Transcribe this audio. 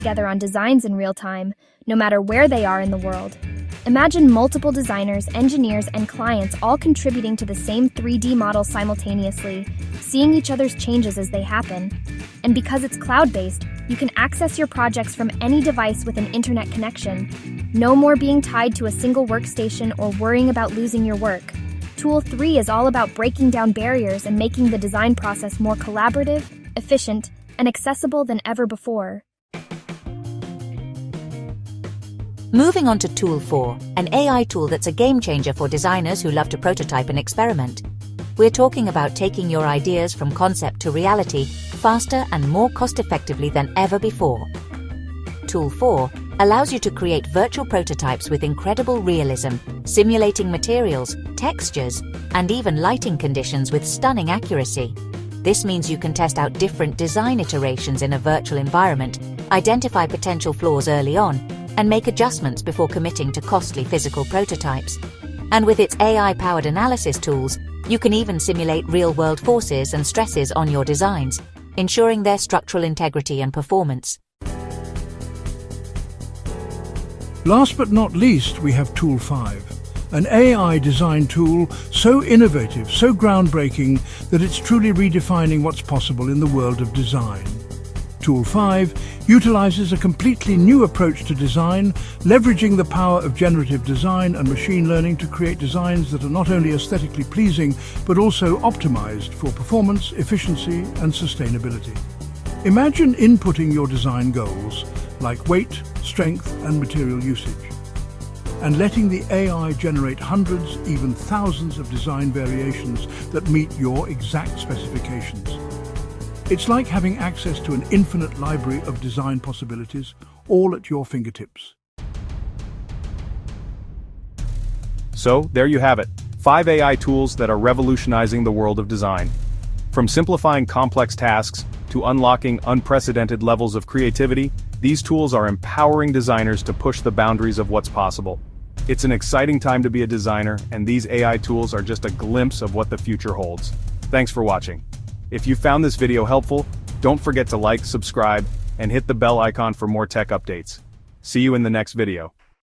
together on designs in real time, no matter where they are in the world. Imagine multiple designers, engineers, and clients all contributing to the same 3D model simultaneously, seeing each other's changes as they happen. And because it's cloud-based, you can access your projects from any device with an internet connection. No more being tied to a single workstation or worrying about losing your work. Tool 3 is all about breaking down barriers and making the design process more collaborative, efficient, and accessible than ever before. Moving on to Tool 4, an AI tool that's a game changer for designers who love to prototype and experiment. We're talking about taking your ideas from concept to reality faster and more cost-effectively than ever before. Tool 4 allows you to create virtual prototypes with incredible realism, simulating materials, textures, and even lighting conditions with stunning accuracy. This means you can test out different design iterations in a virtual environment, identify potential flaws early on, and make adjustments before committing to costly physical prototypes. And with its AI-powered analysis tools, you can even simulate real-world forces and stresses on your designs, ensuring their structural integrity and performance. Last but not least, we have Tool 5, an AI design tool so innovative, so groundbreaking, that it's truly redefining what's possible in the world of design. Tool 5 utilizes a completely new approach to design, leveraging the power of generative design and machine learning to create designs that are not only aesthetically pleasing, but also optimized for performance, efficiency, and sustainability. Imagine inputting your design goals, like weight, strength, and material usage, and letting the AI generate hundreds, even thousands of design variations that meet your exact specifications. It's like having access to an infinite library of design possibilities, all at your fingertips. So, there you have it, 5 AI tools that are revolutionizing the world of design. From simplifying complex tasks to unlocking unprecedented levels of creativity, these tools are empowering designers to push the boundaries of what's possible. It's an exciting time to be a designer, and these AI tools are just a glimpse of what the future holds. Thanks for watching. If you found this video helpful, don't forget to like, subscribe, and hit the bell icon for more tech updates. See you in the next video.